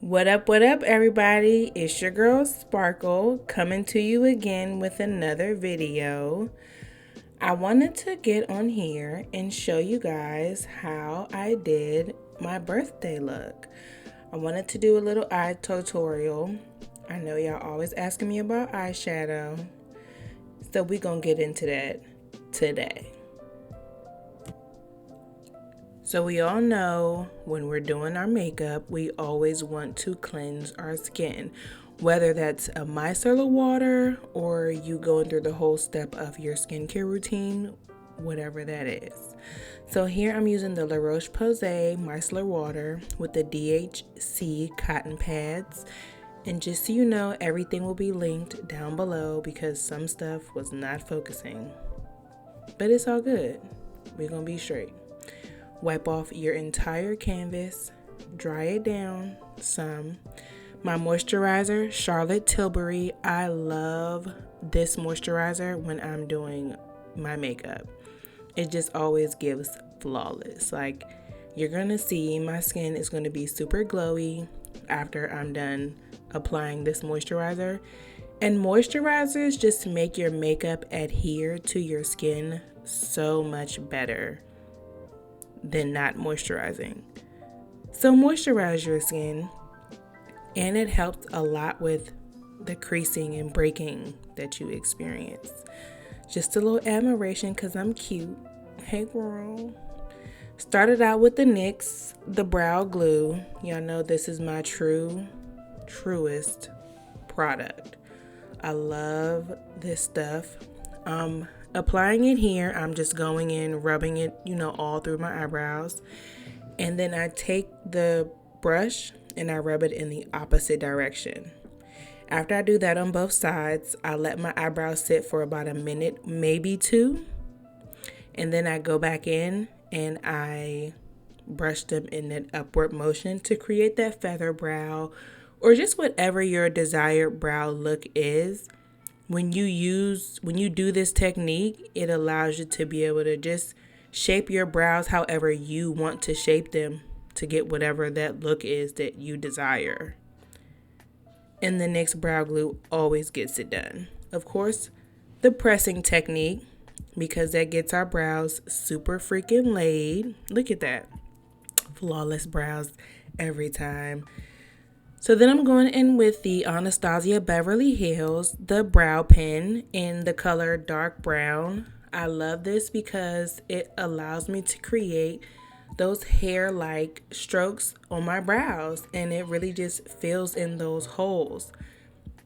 What up, everybody? It's your girl Sparkle coming to you again with another video. I wanted to get on here and show you guys how I did my birthday look. I wanted to do a little eye tutorial. I know y'all always asking me about eyeshadow, so we gonna get into that today. So we all know when we're doing our makeup, we always want to cleanse our skin. Whether that's a micellar water or you going through the whole step of your skincare routine, whatever that is. So here I'm using the La Roche-Posay micellar water with the DHC cotton pads. And just so you know, everything will be linked down below because some stuff was not focusing. But it's all good. We're gonna be straight. Wipe off your entire canvas, dry it down some. My moisturizer, Charlotte Tilbury. I love this moisturizer when I'm doing my makeup. It just always gives flawless. Like, you're gonna see my skin is gonna be super glowy after I'm done applying this moisturizer. And moisturizers just make your makeup adhere to your skin so much better than not moisturizing. So moisturize your skin, and it helps a lot with the creasing and breaking that you experience. Just a little admiration because I'm cute. Hey girl. Started out with the NYX, the brow glue. Y'all know this is my truest product. I love this stuff. Applying it here, I'm just going in, rubbing it, all through my eyebrows. And then I take the brush and I rub it in the opposite direction. After I do that on both sides, I let my eyebrows sit for about a minute, maybe two. And then I go back in and I brush them in an upward motion to create that feather brow or just whatever your desired brow look is. When you do this technique, it allows you to be able to just shape your brows however you want to shape them to get whatever that look is that you desire. And the NYX brow glue always gets it done. Of course, the pressing technique, because that gets our brows super freaking laid. Look at that. Flawless brows every time. So then I'm going in with the Anastasia Beverly Hills, the brow pen in the color dark brown. I love this because it allows me to create those hair-like strokes on my brows, and it really just fills in those holes.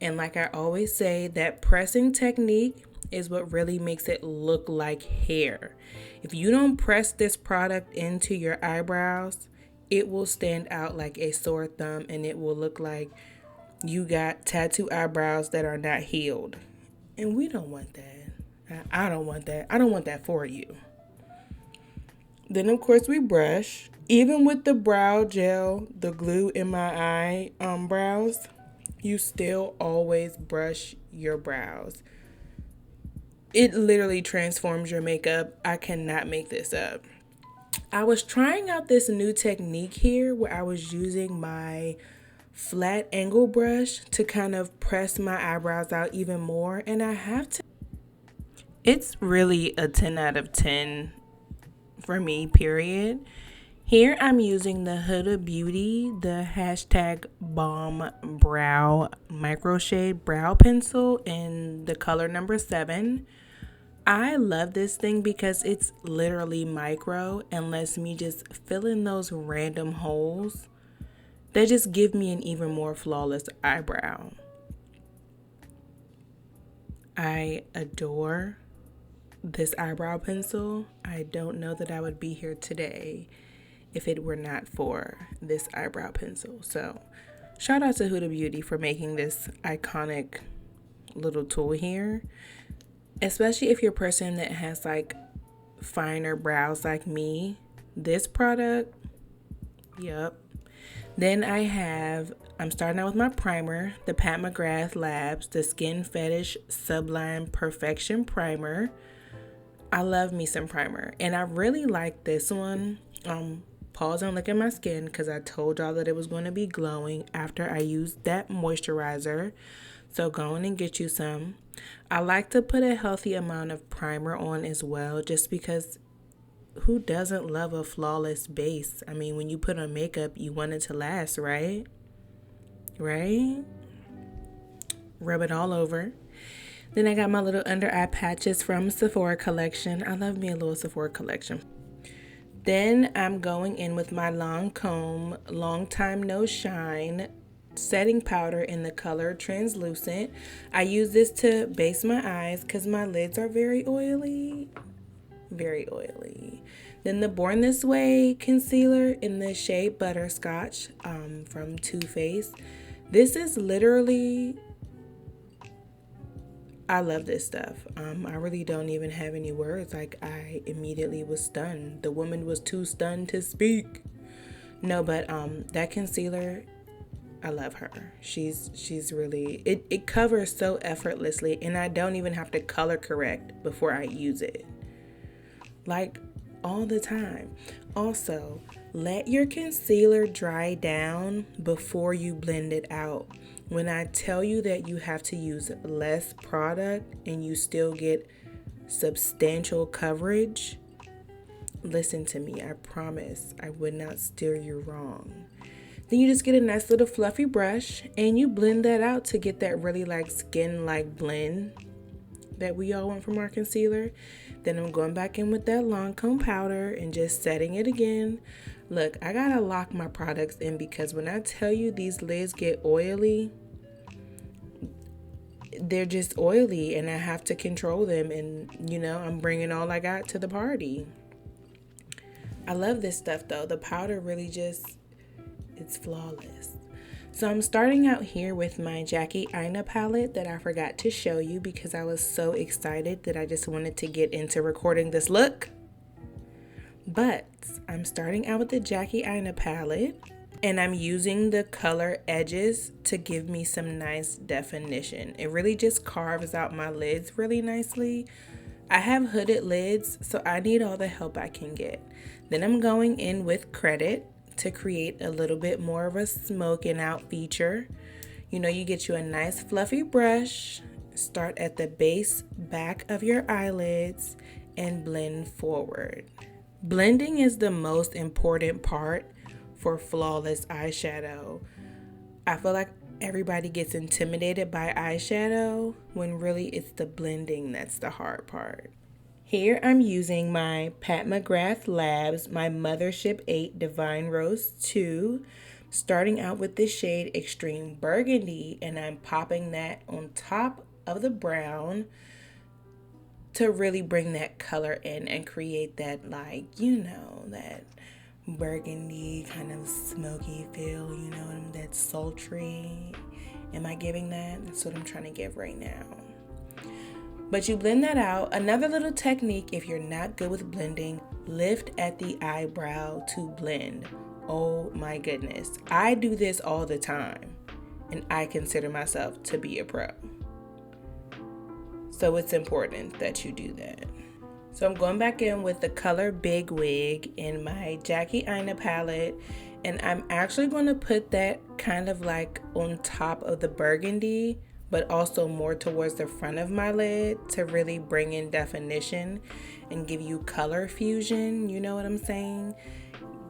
And like I always say, that pressing technique is what really makes it look like hair. If you don't press this product into your eyebrows, it will stand out like a sore thumb, and it will look like you got tattoo eyebrows that are not healed. And we don't want that. I don't want that. I don't want that for you. Then, of course, we brush. Even with the brow gel, the glue in my brows, you still always brush your brows. It literally transforms your makeup. I cannot make this up. I was trying out this new technique here where I was using my flat angle brush to kind of press my eyebrows out even more, and I have to. It's really a 10 out of 10 for me, period. Here I'm using the Huda Beauty, the hashtag Balm Brow Microshade Brow Pencil in the color number 7. I love this thing because it's literally micro and lets me just fill in those random holes that just give me an even more flawless eyebrow. I adore this eyebrow pencil. I don't know that I would be here today if it were not for this eyebrow pencil. So shout out to Huda Beauty for making this iconic little tool here. Especially if you're a person that has like finer brows like me, this product, yep. Then I'm starting out with my primer, the PatMcgrath Labs, the Skin Fetish Sublime Perfection Primer. I love me some primer, and I really like this one. pause and look at my skin because I told y'all that it was going to be glowing after I used that moisturizer. So go on and get you some. I like to put a healthy amount of primer on as well, just because who doesn't love a flawless base? I mean, when you put on makeup, you want it to last, right? Right? Rub it all over. Then I got my little under eye patches from Sephora collection. I love me a little Sephora collection. Then I'm going in with my Lancome Long Time No Shine setting powder in the color Translucent. I use this to base my eyes because my lids are very oily. Very oily. Then the Born This Way concealer in the shade Butterscotch from Too Faced. This is literally, I love this stuff. I really don't even have any words. Like, I immediately was stunned. The woman was too stunned to speak. No, but that concealer, I love her. She's really, it covers so effortlessly, and I don't even have to color correct before I use it. Like, all the time. Also, let your concealer dry down before you blend it out. When I tell you that you have to use less product and you still get substantial coverage, listen to me. I promise I would not steer you wrong. Then you just get a nice little fluffy brush and you blend that out to get that really like skin-like blend that we all want from our concealer. Then I'm going back in with that Lancome powder and just setting it again. Look, I gotta lock my products in because when I tell you these lids get oily, they're just oily and I have to control them, and you know, I'm bringing all I got to the party. I love this stuff though. The powder really just, it's flawless. So I'm starting out here with my Jackie Aina palette that I forgot to show you because I was so excited that I just wanted to get into recording this look. But I'm starting out with the Jackie Aina palette and I'm using the color edges to give me some nice definition. It really just carves out my lids really nicely. I have hooded lids, so I need all the help I can get. Then I'm going in with Credit to create a little bit more of a smoking out feature. You know, you get you a nice fluffy brush, start at the base back of your eyelids and blend forward. Blending is the most important part for flawless eyeshadow. I feel like everybody gets intimidated by eyeshadow when really it's the blending that's the hard part. Here I'm using my PatMcgrath Labs, my Mothership 8 Divine Rose 2, starting out with the shade Extreme Burgundy, and I'm popping that on top of the brown to really bring that color in and create that, like, you know, that burgundy kind of smoky feel, you know, that sultry. Am I giving that? That's what I'm trying to give right now. But you blend that out. Another little technique, if you're not good with blending, lift at the eyebrow to blend. Oh my goodness. I do this all the time, and I consider myself to be a pro. So it's important that you do that. So I'm going back in with the color Big Wig in my Jackie Aina palette, and I'm actually going to put that kind of like on top of the burgundy, but also more towards the front of my lid to really bring in definition and give you color fusion, you know what I'm saying?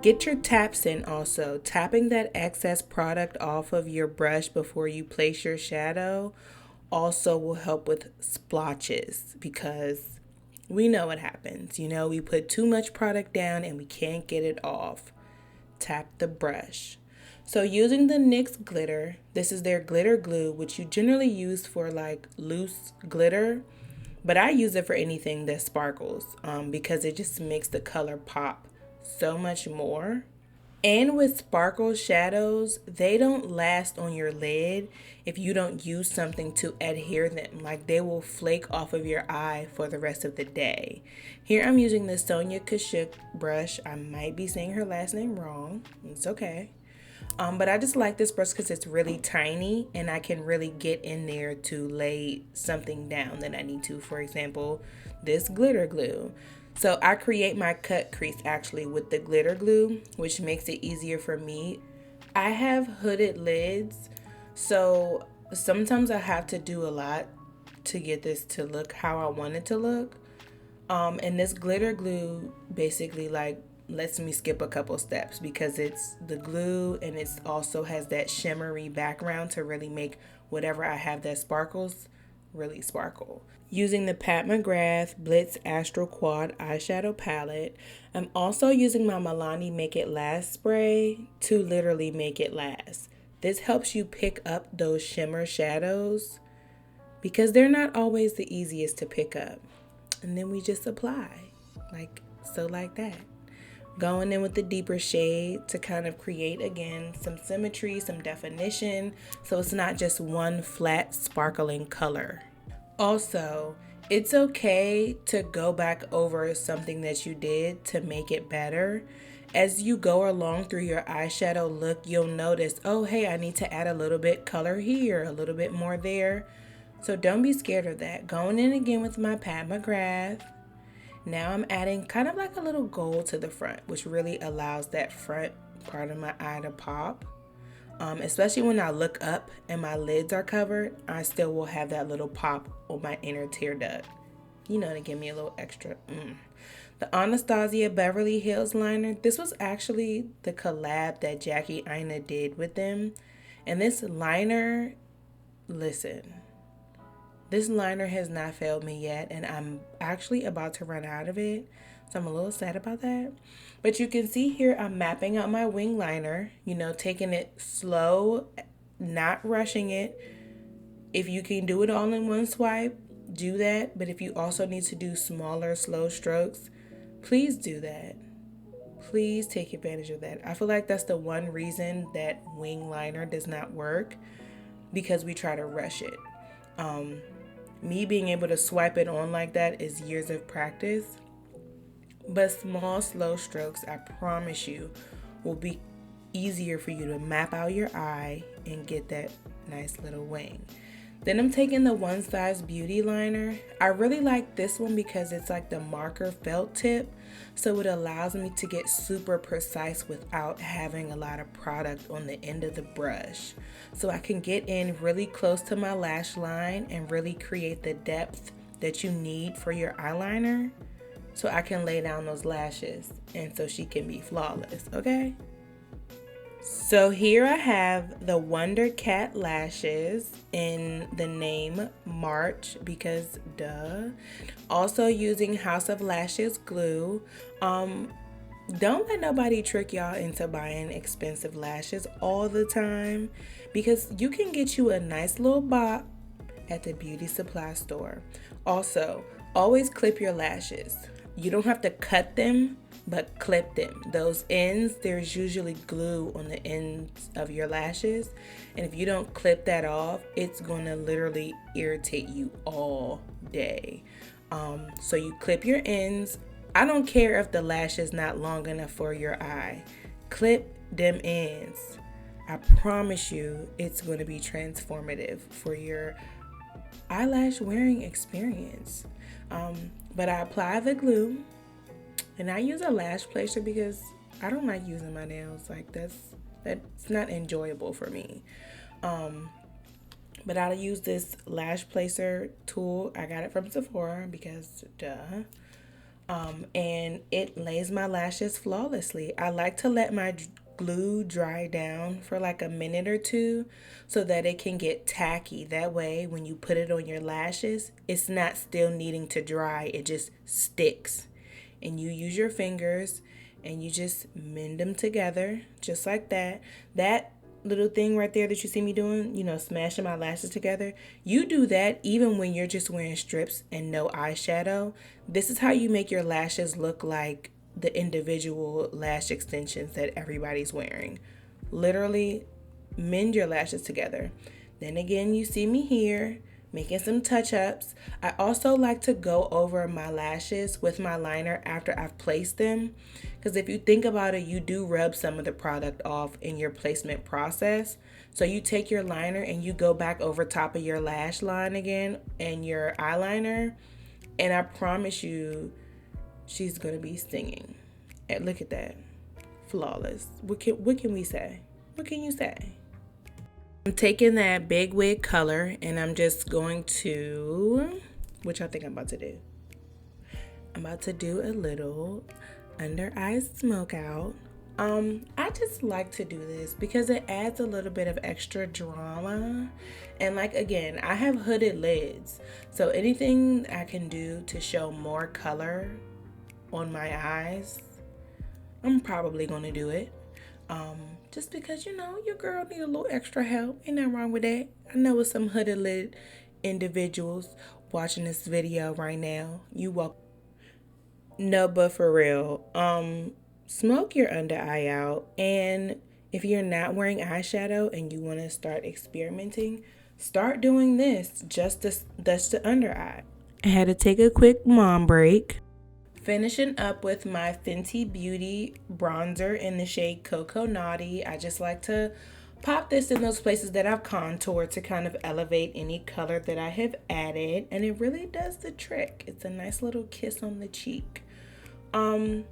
Get your taps in also. Tapping that excess product off of your brush before you place your shadow also will help with splotches, because we know what happens. You know, we put too much product down and we can't get it off. Tap the brush. So using the NYX glitter, this is their glitter glue, which you generally use for like loose glitter, but I use it for anything that sparkles because it just makes the color pop so much more. And with sparkle shadows, they don't last on your lid if you don't use something to adhere them. Like, they will flake off of your eye for the rest of the day. Here I'm using the Sonia Kashuk brush. I might be saying her last name wrong. It's okay. But I just like this brush because it's really tiny and I can really get in there to lay something down that I need to. For example, this glitter glue. So I create my cut crease actually with the glitter glue, which makes it easier for me. I have hooded lids, so sometimes I have to do a lot to get this to look how I want it to look. And this glitter glue basically like lets me skip a couple steps because it's the glue and it also has that shimmery background to really make whatever I have that sparkles really sparkle. Using the PatMcgrath Blitz Astral Quad eyeshadow palette, I'm also using my Milani Make It Last spray to literally make it last. This helps you pick up those shimmer shadows because they're not always the easiest to pick up. And then we just apply like that. Going in with the deeper shade to kind of create again some symmetry, some definition, so it's not just one flat sparkling color. Also, it's okay to go back over something that you did to make it better. As you go along through your eyeshadow look, you'll notice, oh hey, I need to add a little bit color here, a little bit more there. So don't be scared of that. Going in again with my PatMcgrath. Now I'm adding kind of like a little gold to the front, which really allows that front part of my eye to pop. Especially when I look up and my lids are covered, I still will have that little pop on my inner tear duct. You know, to give me a little extra. The Anastasia Beverly Hills liner. This was actually the collab that Jackie Aina did with them. And this liner, listen. This liner has not failed me yet, and I'm actually about to run out of it, so I'm a little sad about that. But you can see here I'm mapping out my wing liner, you know, taking it slow, not rushing it. If you can do it all in one swipe, do that. But if you also need to do smaller, slow strokes, please do that. Please take advantage of that. I feel like that's the one reason that wing liner does not work, because we try to rush it. Me being able to swipe it on like that is years of practice. But small, slow strokes, I promise you, will be easier for you to map out your eye and get that nice little wing. Then I'm taking the One Size Beauty liner. I really like this one because it's like the marker felt tip. So it allows me to get super precise without having a lot of product on the end of the brush. So I can get in really close to my lash line and really create the depth that you need for your eyeliner. So I can lay down those lashes and so she can be flawless, okay? So here I have the Wonder Cat lashes in the name March because duh. Also using House of Lashes glue. Don't let nobody trick y'all into buying expensive lashes all the time, because you can get you a nice little bop at the beauty supply store. Also, always clip your lashes. You don't have to cut them, but clip them. Those ends, there's usually glue on the ends of your lashes. And if you don't clip that off, it's gonna literally irritate you all day. So you clip your ends. I don't care if the lash is not long enough for your eye. Clip them ends. I promise you it's gonna be transformative for your eyelash wearing experience. But I apply the glue. And I use a lash placer because I don't like using my nails. Like that's not enjoyable for me. But I use this lash placer tool. I got it from Sephora because duh. And it lays my lashes flawlessly. I like to let my glue dry down for like a minute or two so that it can get tacky. That way when you put it on your lashes, it's not still needing to dry. It just sticks. And you use your fingers and you just mend them together just like that. That little thing right there that you see me doing, you know, smashing my lashes together, you do that even when you're just wearing strips and no eyeshadow. This is how you make your lashes look like the individual lash extensions that everybody's wearing. Literally mend your lashes together. Then again, you see me here making some touch-ups. I also like to go over my lashes with my liner after I've placed them, because if you think about it, you do rub some of the product off in your placement process. So you take your liner and you go back over top of your lash line again and your eyeliner, and I promise you she's gonna be singing. And look at that. Flawless. What can we say? What can you say? I'm taking that big wig color and I'm just going to, which I think I'm about to do. I'm about to do a little under eye smoke out. I just like to do this because it adds a little bit of extra drama. And like, again, I have hooded lids, so anything I can do to show more color on my eyes, I'm probably gonna do it. Just because, you know, your girl need a little extra help. Ain't nothing wrong with that. I know with some hooded lid individuals watching this video right now, you walk. No, but for real, smoke your under eye out. And if you're not wearing eyeshadow and you want to start experimenting, start doing this. Just that's the under eye. I had to take a quick mom break. Finishing up with my Fenty Beauty bronzer in the shade Cocoa Naughty. I just like to pop this in those places that I've contoured to kind of elevate any color that I have added. And it really does the trick. It's a nice little kiss on the cheek. And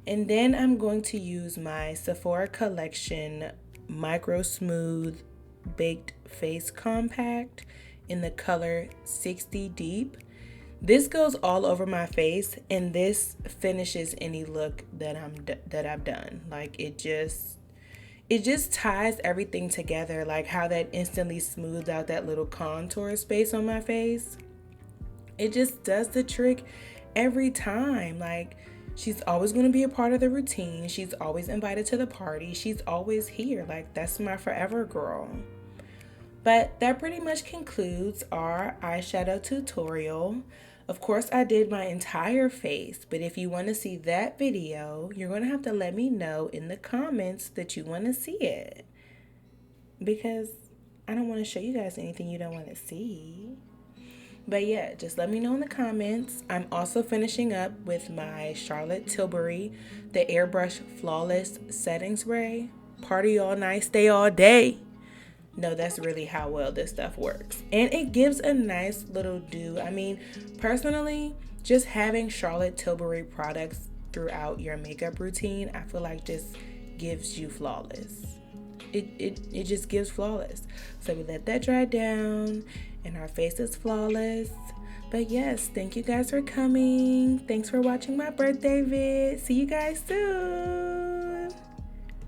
then I'm going to use my Sephora Collection Micro Smooth Baked Face Compact in the color 60 Deep. This goes all over my face, and this finishes any look that I've done. Like, it just ties everything together, like how that instantly smoothed out that little contour space on my face. It just does the trick every time. Like, she's always going to be a part of the routine. She's always invited to the party. She's always here. Like, that's my forever girl. But that pretty much concludes our eyeshadow tutorial. Of course, I did my entire face, but if you want to see that video, you're going to have to let me know in the comments that you want to see it. Because I don't want to show you guys anything you don't want to see. But yeah, just let me know in the comments. I'm also finishing up with my Charlotte Tilbury, the Airbrush Flawless Setting Spray. Party all night, stay all day. No, that's really how well this stuff works. And it gives a nice little dew. I mean, personally, just having Charlotte Tilbury products throughout your makeup routine, I feel like just gives you flawless. It just gives flawless. So we let that dry down and our face is flawless. But yes, thank you guys for coming. Thanks for watching my birthday vid. See you guys soon.